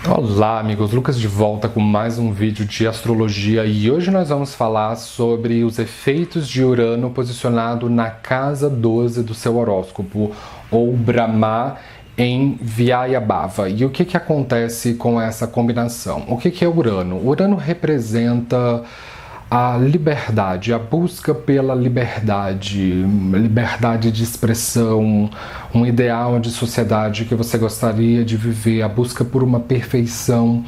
Olá amigos, Lucas de volta com mais um vídeo de astrologia e hoje nós vamos falar sobre os efeitos de Urano posicionado na casa 12 do seu horóscopo, ou Brahma em Vyayabhava. E o que acontece com essa combinação? O que é Urano? Urano representa a liberdade, a busca pela liberdade, liberdade de expressão, um ideal de sociedade que você gostaria de viver, a busca por uma perfeição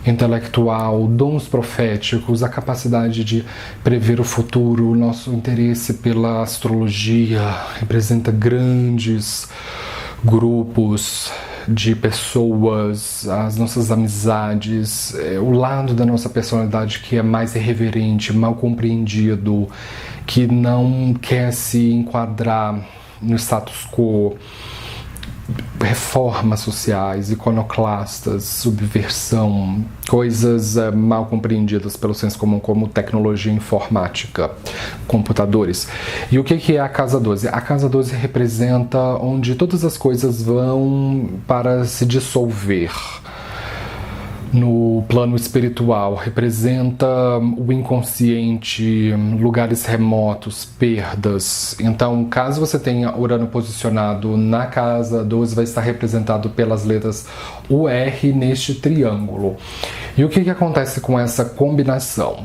intelectual, dons proféticos, a capacidade de prever o futuro. O nosso interesse pela astrologia representa grandes grupos de pessoas, as nossas amizades, o lado da nossa personalidade que é mais irreverente, mal compreendido, que não quer se enquadrar no status quo, reformas sociais, iconoclastas, subversão, coisas mal compreendidas pelo senso comum como tecnologia informática, computadores. E o que é a Casa 12? A Casa 12 representa onde todas as coisas vão para se dissolver. No plano espiritual, representa o inconsciente, lugares remotos, perdas. Então, caso você tenha Urano posicionado na casa 12, vai estar representado pelas letras UR neste triângulo. E o que acontece com essa combinação?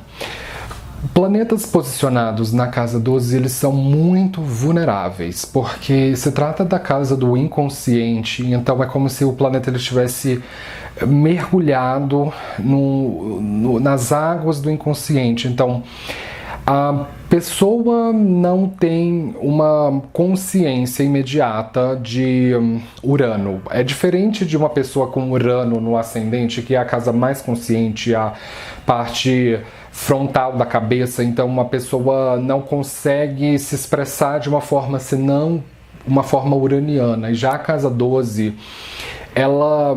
Planetas posicionados na casa 12, eles são muito vulneráveis, porque se trata da casa do inconsciente, então é como se o planeta ele estivesse mergulhado nas águas do inconsciente. Então, a pessoa não tem uma consciência imediata de Urano. É diferente de uma pessoa com Urano no ascendente, que é a casa mais consciente, a parte frontal da cabeça. Então, uma pessoa não consegue se expressar de uma forma senão uma forma uraniana. E já a casa 12, ela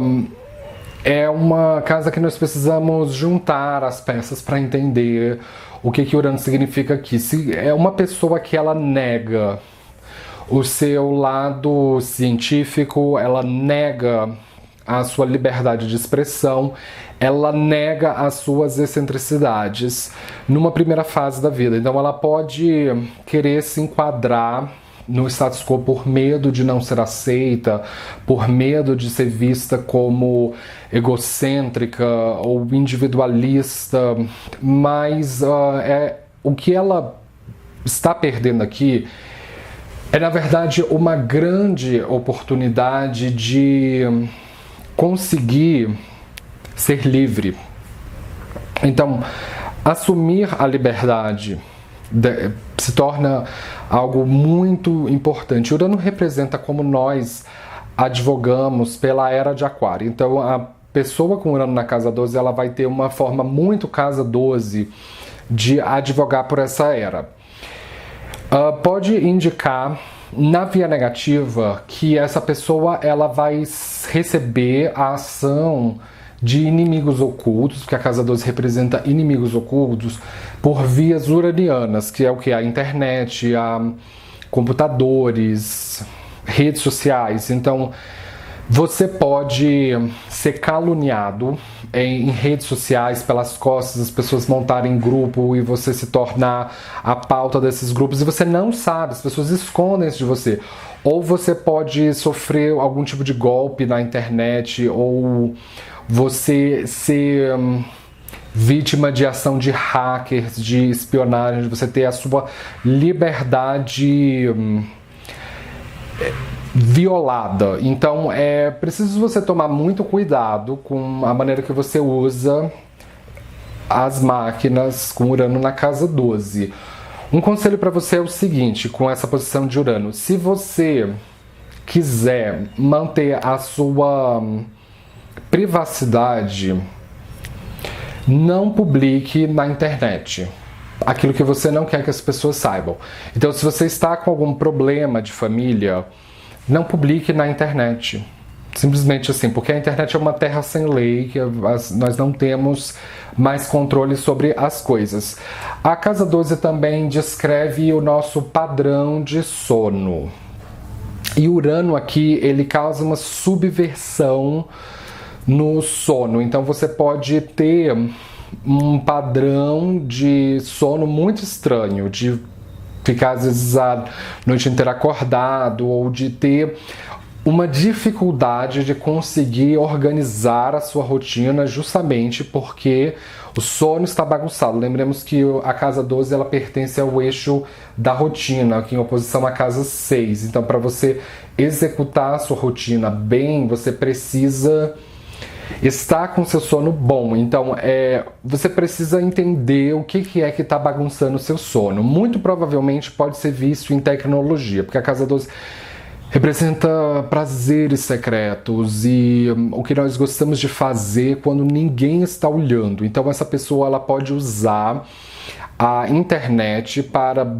é uma casa que nós precisamos juntar as peças para entender o que Urano significa aqui. Se é uma pessoa que ela nega o seu lado científico, ela nega a sua liberdade de expressão, ela nega as suas excentricidades numa primeira fase da vida. Então ela pode querer se enquadrar no status quo por medo de não ser aceita, por medo de ser vista como egocêntrica ou individualista, mas o que ela está perdendo aqui é, na verdade, uma grande oportunidade de conseguir ser livre. Então, assumir a liberdade se torna algo muito importante. Urano representa como nós advogamos pela era de Aquário. Então, a pessoa com Urano na casa 12, ela vai ter uma forma muito casa 12 de advogar por essa era. Pode indicar na via negativa que essa pessoa ela vai receber a ação de inimigos ocultos, porque a casa 12 representa inimigos ocultos, por vias uranianas, que é o que? A internet, a computadores, redes sociais. Então, você pode ser caluniado em redes sociais, pelas costas, as pessoas montarem grupo e você se tornar a pauta desses grupos e você não sabe, as pessoas escondem isso de você. Ou você pode sofrer algum tipo de golpe na internet, ou você ser vítima de ação de hackers, de espionagem, de você ter a sua liberdade violada. Então é preciso você tomar muito cuidado com a maneira que você usa as máquinas com Urano na casa 12. Um conselho para você é o seguinte, com essa posição de Urano: se você quiser manter a sua privacidade, não publique na internet aquilo que você não quer que as pessoas saibam. Então, se você está com algum problema de família, não publique na internet. Simplesmente assim, porque a internet é uma terra sem lei, que nós não temos mais controle sobre as coisas. A casa 12 também descreve o nosso padrão de sono. E Urano aqui, ele causa uma subversão no sono. Então você pode ter um padrão de sono muito estranho, de ficar às vezes a noite inteira acordado, ou de ter uma dificuldade de conseguir organizar a sua rotina, justamente porque o sono está bagunçado. Lembremos que a casa 12 ela pertence ao eixo da rotina, aqui em oposição à casa 6. Então, para você executar a sua rotina bem, você precisa estar com seu sono bom. Então, você precisa entender o que é que está bagunçando o seu sono. Muito provavelmente pode ser visto em tecnologia, porque a casa 12 representa prazeres secretos e o que nós gostamos de fazer quando ninguém está olhando. Então essa pessoa ela pode usar a internet para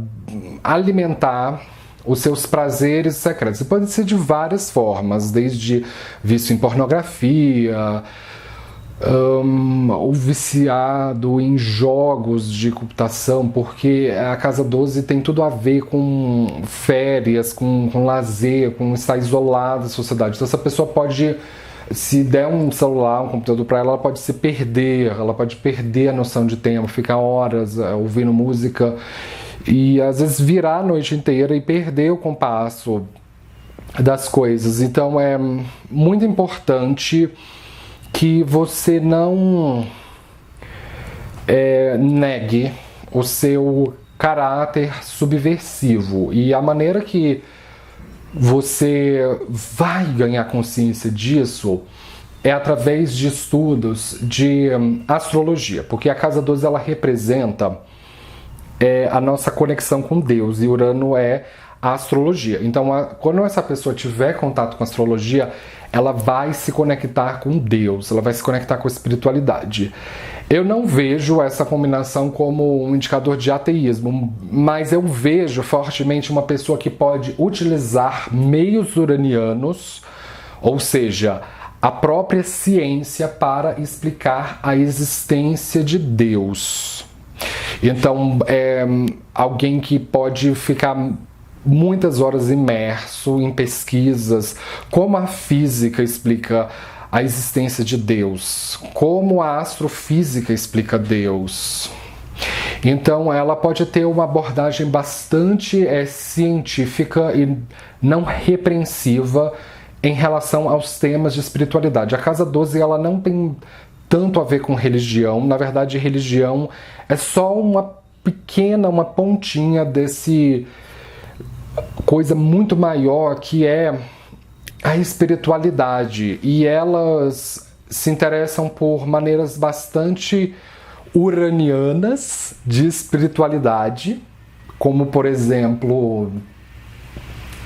alimentar os seus prazeres secretos. E pode ser de várias formas, desde vício em pornografia, ou viciado em jogos de computação, porque a casa 12 tem tudo a ver com férias, com lazer, com estar isolado da sociedade. Então essa pessoa pode, se der um celular, um computador para ela, ela pode se perder, ela pode perder a noção de tempo, ficar horas ouvindo música e às vezes virar a noite inteira e perder o compasso das coisas. Então é muito importante que você não negue o seu caráter subversivo. E a maneira que você vai ganhar consciência disso é através de estudos de astrologia, porque a casa 12 ela representa a nossa conexão com Deus, e Urano é a astrologia. Então, quando essa pessoa tiver contato com a astrologia, ela vai se conectar com Deus, ela vai se conectar com a espiritualidade. Eu não vejo essa combinação como um indicador de ateísmo, mas eu vejo fortemente uma pessoa que pode utilizar meios uranianos, ou seja, a própria ciência, para explicar a existência de Deus. Então, alguém que pode ficar muitas horas imerso em pesquisas, como a física explica a existência de Deus, como a astrofísica explica Deus. Então ela pode ter uma abordagem bastante científica e não repreensiva em relação aos temas de espiritualidade. A casa 12 ela não tem tanto a ver com religião. Na verdade, religião é só uma pontinha desse coisa muito maior que é a espiritualidade, e elas se interessam por maneiras bastante uranianas de espiritualidade, como por exemplo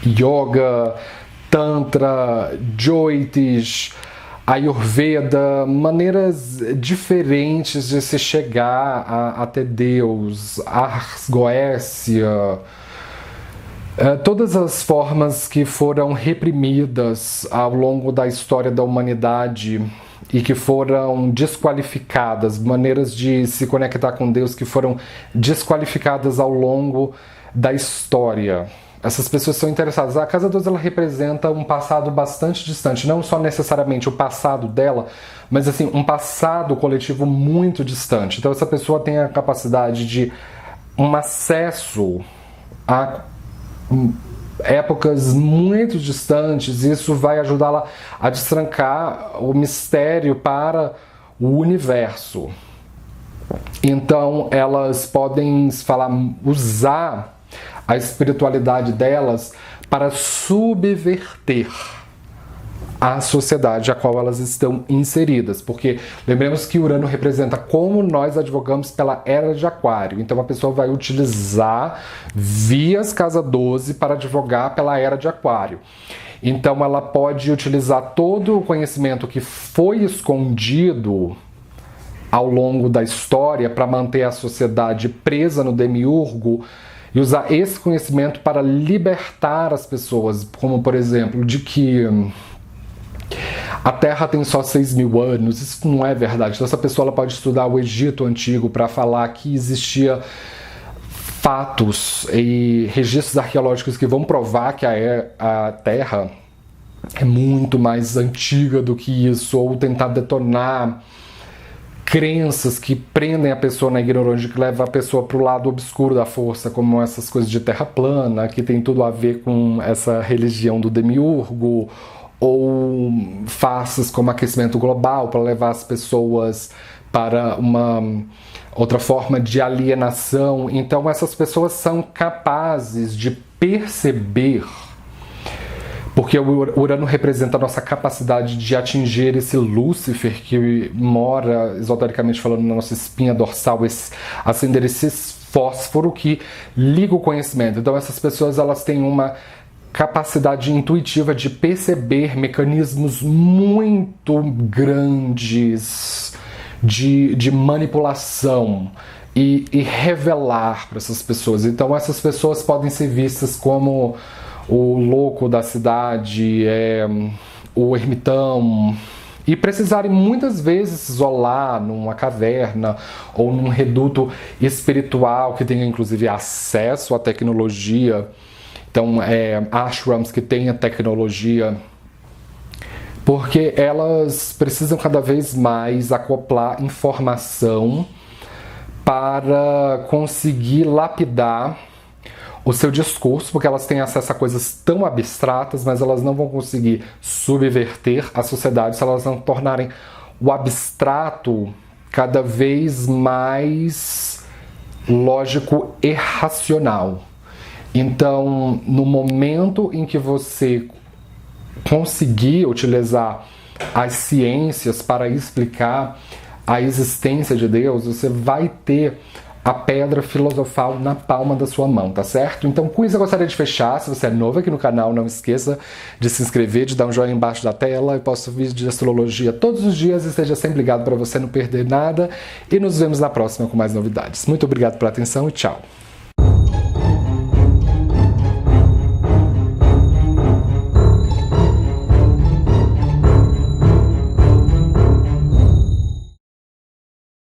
yoga, tantra, jyotish, ayurveda, maneiras diferentes de se chegar até Deus, ars goécia. Todas as formas que foram reprimidas ao longo da história da humanidade e que foram desqualificadas, maneiras de se conectar com Deus que foram desqualificadas ao longo da história. Essas pessoas são interessadas. A casa 12 ela representa um passado bastante distante, não só necessariamente o passado dela, mas assim, um passado coletivo muito distante. Então essa pessoa tem a capacidade de um acesso a épocas muito distantes, e isso vai ajudá-la a destrancar o mistério para o universo. Então elas podem usar a espiritualidade delas para subverter a sociedade a qual elas estão inseridas, porque lembremos que Urano representa como nós advogamos pela era de Aquário. Então a pessoa vai utilizar vias casa 12 para advogar pela era de Aquário. Então ela pode utilizar todo o conhecimento que foi escondido ao longo da história para manter a sociedade presa no demiurgo e usar esse conhecimento para libertar as pessoas, como por exemplo, de que a Terra tem só 6.000 anos. Isso não é verdade. Então essa pessoa ela pode estudar o Egito Antigo para falar que existia fatos e registros arqueológicos que vão provar que a Terra é muito mais antiga do que isso, ou tentar detonar crenças que prendem a pessoa na ignorância, que leva a pessoa para o lado obscuro da força, como essas coisas de terra plana, que tem tudo a ver com essa religião do demiurgo, ou farsas como aquecimento global, para levar as pessoas para uma outra forma de alienação. Então essas pessoas são capazes de perceber, porque o Urano representa a nossa capacidade de atingir esse Lúcifer que mora, esotericamente falando, na nossa espinha dorsal, acender esse fósforo que liga o conhecimento. Então essas pessoas, elas têm uma capacidade intuitiva de perceber mecanismos muito grandes de manipulação e revelar para essas pessoas. Então essas pessoas podem ser vistas como o louco da cidade, o ermitão, e precisarem muitas vezes se isolar numa caverna ou num reduto espiritual que tenha inclusive acesso à tecnologia. Então, ashrams que tenha tecnologia, porque elas precisam cada vez mais acoplar informação para conseguir lapidar o seu discurso, porque elas têm acesso a coisas tão abstratas, mas elas não vão conseguir subverter a sociedade se elas não tornarem o abstrato cada vez mais lógico e racional. Então, no momento em que você conseguir utilizar as ciências para explicar a existência de Deus, você vai ter a pedra filosofal na palma da sua mão, tá certo? Então, com isso eu gostaria de fechar. Se você é novo aqui no canal, não esqueça de se inscrever, de dar um joinha embaixo da tela. Eu posto vídeos de astrologia todos os dias e esteja sempre ligado para você não perder nada. E nos vemos na próxima com mais novidades. Muito obrigado pela atenção e tchau!